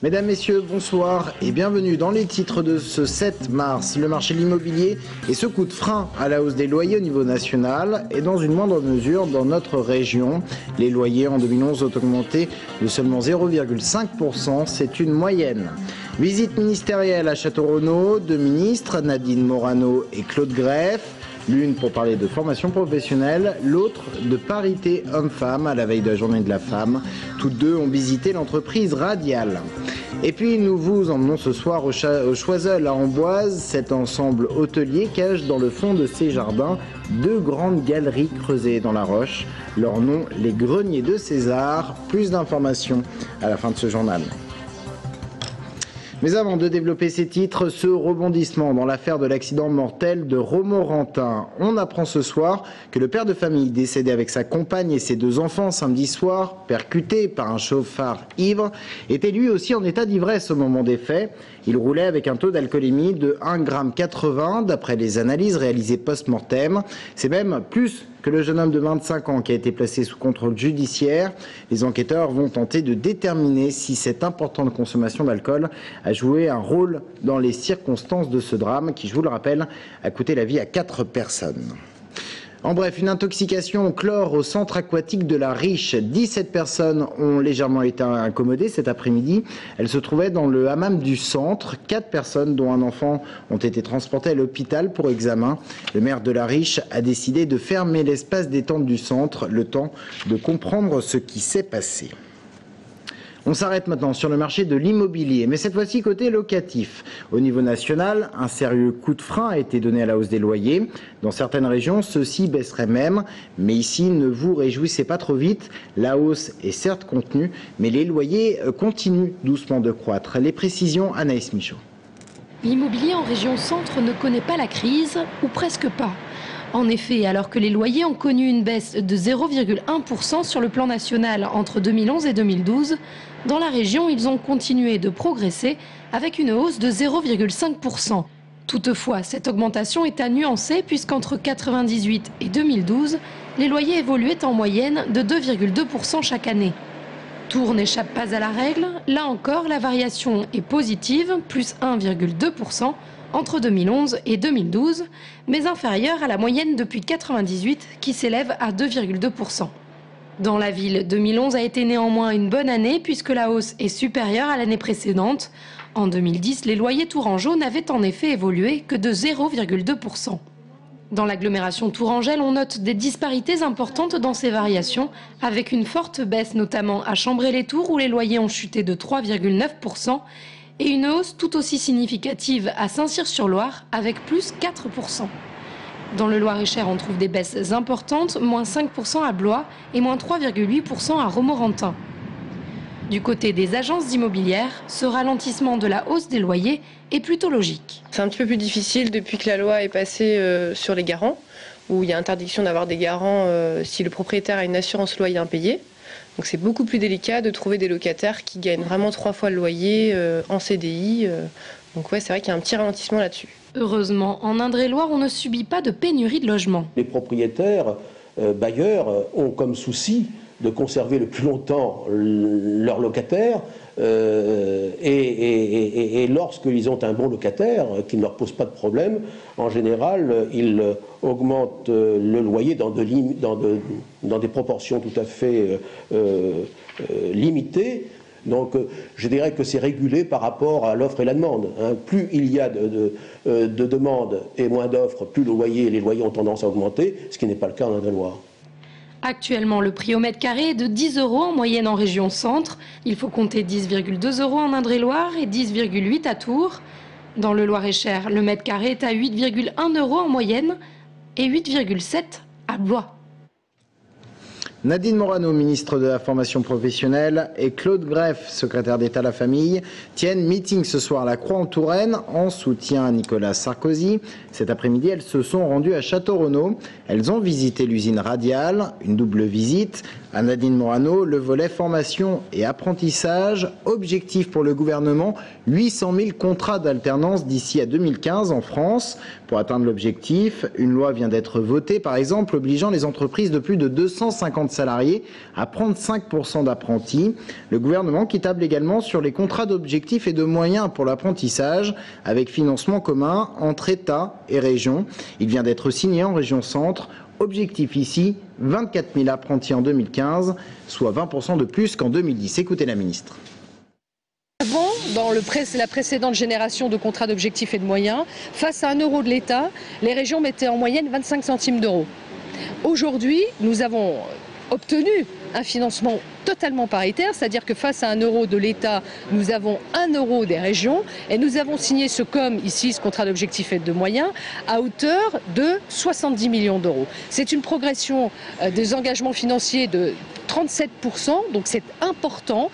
Mesdames, Messieurs, bonsoir et bienvenue dans les titres de ce 7 mars. Le marché de l'immobilier et ce coup de frein à la hausse des loyers au niveau national et dans une moindre mesure dans notre région. Les loyers en 2011 ont augmenté de seulement 0,5%, c'est une moyenne. Visite ministérielle à Château-Renaud, deux ministres, Nadine Morano et Claude Greff. L'une pour parler de formation professionnelle, l'autre de parité homme-femme à la veille de la journée de la femme. Toutes deux ont visité l'entreprise Radial. Et puis nous vous emmenons ce soir au Choiseul à Amboise. Cet ensemble hôtelier cache dans le fond de ses jardins deux grandes galeries creusées dans la roche. Leur nom, les Greniers de César. Plus d'informations à la fin de ce journal. Mais avant de développer ces titres, ce rebondissement dans l'affaire de l'accident mortel de Romorantin. On apprend ce soir que le père de famille décédé avec sa compagne et ses deux enfants samedi soir, percuté par un chauffard ivre, était lui aussi en état d'ivresse au moment des faits. Il roulait avec un taux d'alcoolémie de 1,80 g d'après les analyses réalisées post-mortem. C'est même plus que le jeune homme de 25 ans qui a été placé sous contrôle judiciaire. Les enquêteurs vont tenter de déterminer si cette importante consommation d'alcool a joué un rôle dans les circonstances de ce drame qui, je vous le rappelle, a coûté la vie à 4 personnes. En bref, une intoxication au chlore au centre aquatique de la Riche. 17 personnes ont légèrement été incommodées cet après-midi. Elles se trouvaient dans le hammam du centre. 4 personnes, dont un enfant, ont été transportées à l'hôpital pour examen. Le maire de la Riche a décidé de fermer l'espace détente du centre, le temps de comprendre ce qui s'est passé. On s'arrête maintenant sur le marché de l'immobilier, mais cette fois-ci côté locatif. Au niveau national, un sérieux coup de frein a été donné à la hausse des loyers. Dans certaines régions, ceux-ci baisseraient même. Mais ici, ne vous réjouissez pas trop vite. La hausse est certes contenue, mais les loyers continuent doucement de croître. Les précisions, Anaïs Michaud. L'immobilier en région centre ne connaît pas la crise, ou presque pas. En effet, alors que les loyers ont connu une baisse de 0,1% sur le plan national entre 2011 et 2012, dans la région, ils ont continué de progresser avec une hausse de 0,5%. Toutefois, cette augmentation est à nuancer puisqu'entre 1998 et 2012, les loyers évoluaient en moyenne de 2,2% chaque année. Tours n'échappe pas à la règle. Là encore, la variation est positive, plus 1,2%. Entre 2011 et 2012, mais inférieure à la moyenne depuis 1998 qui s'élève à 2,2%. Dans la ville, 2011 a été néanmoins une bonne année puisque la hausse est supérieure à l'année précédente. En 2010, les loyers tourangeaux n'avaient en effet évolué que de 0,2%. Dans l'agglomération tourangelle, on note des disparités importantes dans ces variations, avec une forte baisse notamment à Chambray-les-Tours où les loyers ont chuté de 3,9%, et une hausse tout aussi significative à Saint-Cyr-sur-Loire avec plus 4%. Dans le Loir-et-Cher, on trouve des baisses importantes, moins 5% à Blois et moins 3,8% à Romorantin. Du côté des agences immobilières, ce ralentissement de la hausse des loyers est plutôt logique. C'est un petit peu plus difficile depuis que la loi est passée sur les garants, où il y a interdiction d'avoir des garants si le propriétaire a une assurance loyer impayée. Donc c'est beaucoup plus délicat de trouver des locataires qui gagnent vraiment 3 fois le loyer en CDI. Donc ouais, c'est vrai qu'il y a un petit ralentissement là-dessus. Heureusement, en Indre-et-Loire, on ne subit pas de pénurie de logements. Les propriétaires bailleurs ont comme souci de conserver le plus longtemps leurs locataires et lorsqu'ils ont un bon locataire qui ne leur pose pas de problème, en général, ils augmentent le loyer dans des proportions tout à fait limitées. Donc je dirais que c'est régulé par rapport à l'offre et la demande. Plus il y a de demandes et moins d'offres, plus les loyers ont tendance à augmenter, ce qui n'est pas le cas en Indre-et-Loire. Actuellement, le prix au mètre carré est de 10 € en moyenne en région centre. Il faut compter 10,2 € en Indre-et-Loire et 10,8 € à Tours. Dans le Loir-et-Cher, le mètre carré est à 8,1 € en moyenne et 8,7 € à Blois. Nadine Morano, ministre de la Formation professionnelle, et Claude Greff, secrétaire d'État à la famille, tiennent meeting ce soir à la Croix-en-Touraine en soutien à Nicolas Sarkozy. Cet après-midi, elles se sont rendues à Château-Renaud. Elles ont visité l'usine Radial, une double visite. À Nadine Morano, le volet formation et apprentissage. Objectif pour le gouvernement, 800 000 contrats d'alternance d'ici à 2015 en France. Pour atteindre l'objectif, une loi vient d'être votée, par exemple, obligeant les entreprises de plus de 250 salariés à prendre 5% d'apprentis. Le gouvernement qui table également sur les contrats d'objectifs et de moyens pour l'apprentissage, avec financement commun entre État et région. Il vient d'être signé en région Centre. Objectif ici, 24 000 apprentis en 2015, soit 20% de plus qu'en 2010. Écoutez la ministre. Avant, dans la précédente génération de contrats d'objectifs et de moyens, face à 1 euro de l'État, les régions mettaient en moyenne 25 centimes d'euros. Aujourd'hui, nous avons obtenu un financement totalement paritaire, c'est-à-dire que face à 1 euro de l'État, nous avons 1 euro des régions et nous avons signé ce contrat d'objectifs et de moyens, à hauteur de 70 millions d'euros. C'est une progression des engagements financiers de 37%, donc c'est important.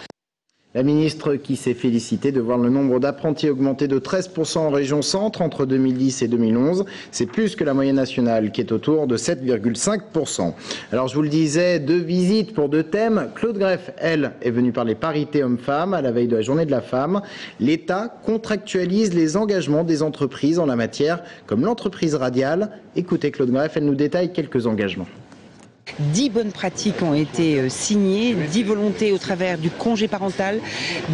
La ministre qui s'est félicitée de voir le nombre d'apprentis augmenter de 13% en région Centre entre 2010 et 2011. C'est plus que la moyenne nationale qui est autour de 7,5%. Alors je vous le disais, 2 visites pour 2 thèmes. Claude Greff, elle, est venue parler parité hommes-femmes à la veille de la journée de la femme. L'État contractualise les engagements des entreprises en la matière, comme l'entreprise radiale. Écoutez Claude Greff, elle nous détaille quelques engagements. 10 bonnes pratiques ont été signées, 10 volontés au travers du congé parental,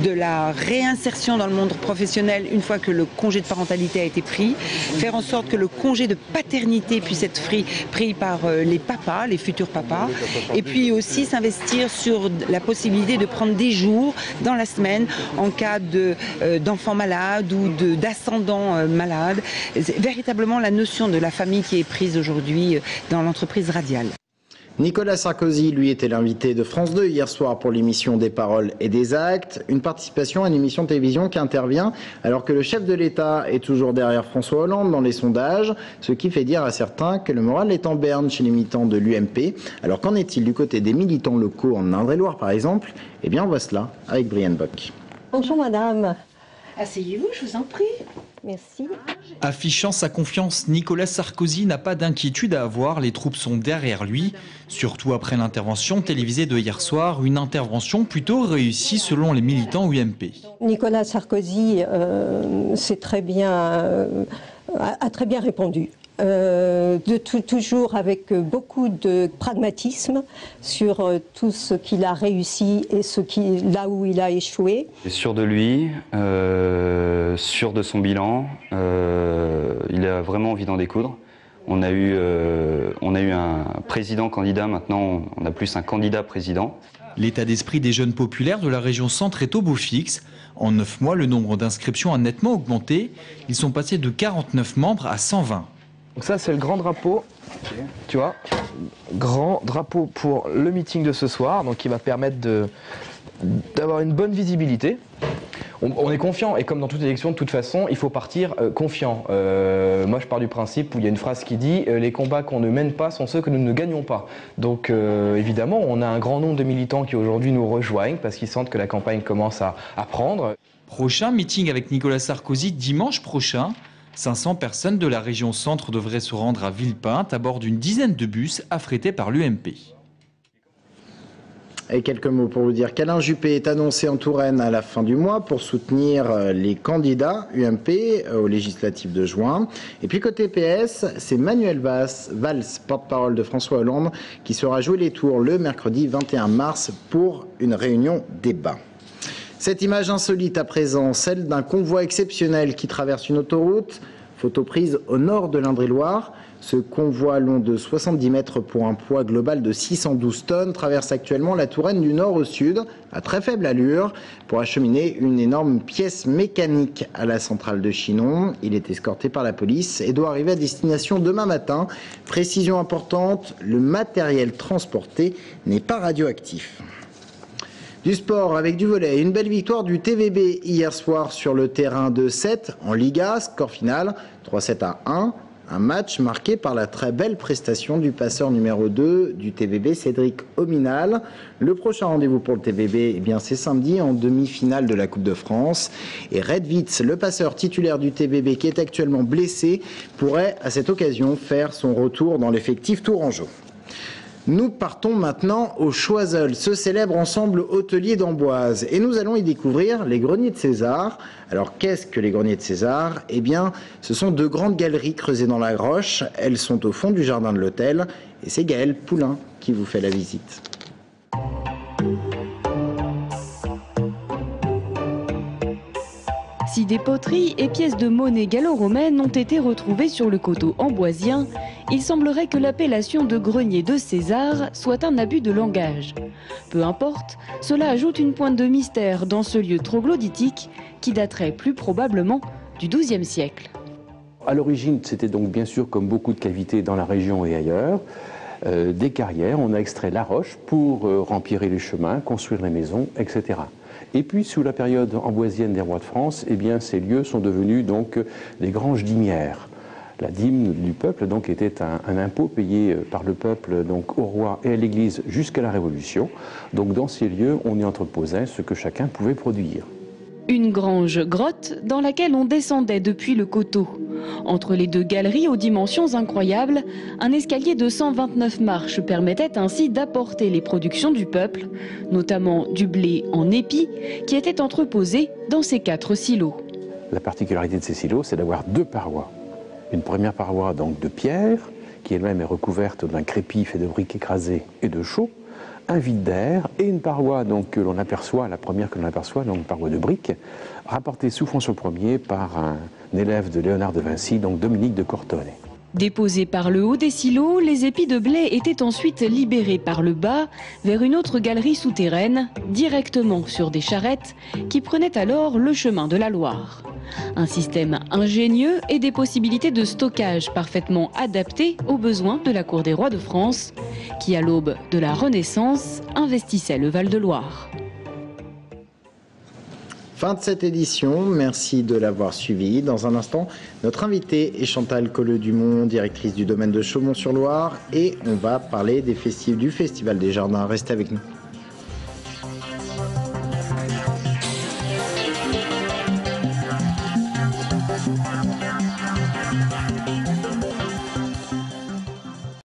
de la réinsertion dans le monde professionnel une fois que le congé de parentalité a été pris, faire en sorte que le congé de paternité puisse être pris par les papas, les futurs papas, et puis aussi s'investir sur la possibilité de prendre des jours dans la semaine en cas d'enfants malades ou d'ascendants malades. C'est véritablement la notion de la famille qui est prise aujourd'hui dans l'entreprise radiale. Nicolas Sarkozy, lui, était l'invité de France 2 hier soir pour l'émission Des paroles et des actes. Une participation à une émission de télévision qui intervient alors que le chef de l'État est toujours derrière François Hollande dans les sondages, ce qui fait dire à certains que le moral est en berne chez les militants de l'UMP. Alors qu'en est-il du côté des militants locaux en Indre-et-Loire par exemple? Eh bien on voit cela avec Brienne Bock. Bonjour madame. Asseyez-vous, je vous en prie. Merci. Affichant sa confiance, Nicolas Sarkozy n'a pas d'inquiétude à avoir, les troupes sont derrière lui. Surtout après l'intervention télévisée de hier soir, une intervention plutôt réussie selon les militants UMP. Nicolas Sarkozy a très bien répondu. Toujours avec beaucoup de pragmatisme sur tout ce qu'il a réussi et là où il a échoué. Sûr de lui, sûr de son bilan, il a vraiment envie d'en découdre. On a eu un président candidat, maintenant on a plus un candidat président. L'état d'esprit des jeunes populaires de la région Centre est au beau fixe. En 9 mois, le nombre d'inscriptions a nettement augmenté. Ils sont passés de 49 membres à 120. Donc ça c'est le grand drapeau, tu vois, grand drapeau pour le meeting de ce soir, donc qui va permettre d'avoir une bonne visibilité. On est confiant et comme dans toute élection de toute façon il faut partir confiant. Moi je pars du principe où il y a une phrase qui dit les combats qu'on ne mène pas sont ceux que nous ne gagnons pas. Donc évidemment on a un grand nombre de militants qui aujourd'hui nous rejoignent parce qu'ils sentent que la campagne commence à prendre. Prochain meeting avec Nicolas Sarkozy dimanche prochain. 500 personnes de la région Centre devraient se rendre à Villepinte à bord d'une dizaine de bus affrétés par l'UMP. Et quelques mots pour vous dire qu'Alain Juppé est annoncé en Touraine à la fin du mois pour soutenir les candidats UMP aux législatives de juin. Et puis côté PS, c'est Manuel Valls, porte-parole de François Hollande, qui sera joué les tours le mercredi 21 mars pour une réunion débat. Cette image insolite à présent, celle d'un convoi exceptionnel qui traverse une autoroute, photo prise au nord de l'Indre-et-Loire. Ce convoi long de 70 mètres pour un poids global de 612 tonnes traverse actuellement la Touraine du nord au sud, à très faible allure, pour acheminer une énorme pièce mécanique à la centrale de Chinon. Il est escorté par la police et doit arriver à destination demain matin. Précision importante, le matériel transporté n'est pas radioactif. Du sport avec du volley, une belle victoire du TVB hier soir sur le terrain de 7 en Liga, score final 3-7-1. Un match marqué par la très belle prestation du passeur numéro 2 du TVB, Cédric Ominal. Le prochain rendez-vous pour le TVB, eh bien, c'est samedi en demi-finale de la Coupe de France. Et Redwitz, le passeur titulaire du TVB qui est actuellement blessé, pourrait à cette occasion faire son retour dans l'effectif tourangeau. Nous partons maintenant au Choiseul, ce célèbre ensemble hôtelier d'Amboise. Et nous allons y découvrir les greniers de César. Alors qu'est-ce que les greniers de César? Eh bien, ce sont 2 grandes galeries creusées dans la roche. Elles sont au fond du jardin de l'hôtel. Et c'est Gaël Poulain qui vous fait la visite. Si des poteries et pièces de monnaie gallo-romaine ont été retrouvées sur le coteau amboisien, il semblerait que l'appellation de grenier de César soit un abus de langage. Peu importe, cela ajoute une pointe de mystère dans ce lieu troglodytique qui daterait plus probablement du XIIe siècle. À l'origine, c'était donc bien sûr, comme beaucoup de cavités dans la région et ailleurs, des carrières. On a extrait la roche pour rempirer les chemins, construire les maisons, etc. Et puis, sous la période amboisienne des rois de France, eh bien, ces lieux sont devenus donc des granges dîmières. La dîme du peuple donc, était un impôt payé par le peuple donc, au roi et à l'Église jusqu'à la Révolution. Donc, dans ces lieux, on y entreposait ce que chacun pouvait produire. Une grange-grotte dans laquelle on descendait depuis le coteau. Entre les 2 galeries aux dimensions incroyables, un escalier de 129 marches permettait ainsi d'apporter les productions du peuple, notamment du blé en épi, qui était entreposé dans ces 4 silos. La particularité de ces silos, c'est d'avoir 2 parois. Une première paroi donc de pierre, qui elle-même est recouverte d'un crépi fait de briques écrasées et de chaux, un vide d'air et une paroi donc, que l'on aperçoit, la première que l'on aperçoit, donc une paroi de briques, rapportée sous François Ier par un élève de Léonard de Vinci, donc Dominique de Cortone. Déposés par le haut des silos, les épis de blé étaient ensuite libérés par le bas vers une autre galerie souterraine, directement sur des charrettes qui prenaient alors le chemin de la Loire. Un système ingénieux et des possibilités de stockage parfaitement adaptées aux besoins de la cour des rois de France, qui à l'aube de la Renaissance investissait le Val-de-Loire. Fin de cette édition, merci de l'avoir suivi. Dans un instant, notre invitée est Chantal Colleux-Dumont, directrice du domaine de Chaumont-sur-Loire, et on va parler du Festival des Jardins. Restez avec nous.